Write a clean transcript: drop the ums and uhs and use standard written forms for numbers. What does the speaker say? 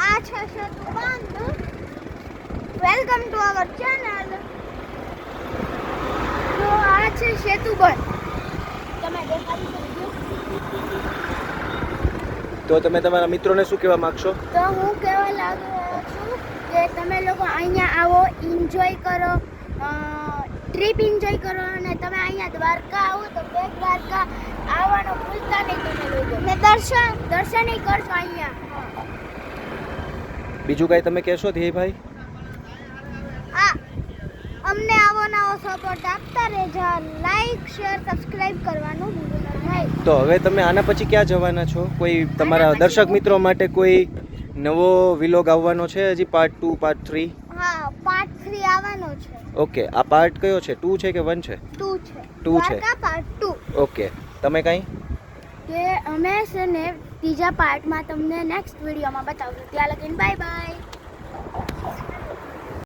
આ છે Setubandh. Welcome to our channel. તો આ છે સેતુબંધ. તમે દેખાડી શકજો. તો તમે તમારા મિત્રોને શું કહેવા માંગશો? તો હું કહેવા લાગુ છું કે તમે લોકો અહીંયા આવો, એન્જોય કરો, ટ્રીપ એન્જોય કરો. અને તમે અહીંયા દ્વારકા આવો તો બેટ દ્વારકા આવવાનું ભૂલતા નહીં તમે લોકો. ને દર્શન કરશો અહીંયા. બીજું કાંઈ તમે કહેશો ધ્યેયભાઈ? આ અમને આવો નવો સપોર્ટ આપતા રહેજો. લાઈક, શેર, સબસ્ક્રાઇબ કરવાનું ભૂલતા નહીં. તો હવે તમે આના પછી ક્યાં જવાના છો? કોઈ તમારા દર્શક મિત્રો માટે કોઈ નવો વિલોગ આવવાનો છે હજી? Part 2, part 3? હા, પાર્ટ 3 આવવાનો છે. ઓકે, આ પાર્ટ કયો છે? 2 છે કે 1 છે? 2 છે. 2 છે. દ્વારકા પાર્ટ 2. ઓકે, તમે કાંઈ? કે અમે છે ને ત્રીજા પાર્ટમાં તમને નેક્સ્ટ વિડીયોમાં બતાવશું. ત્યાં લગીને બાય બાય.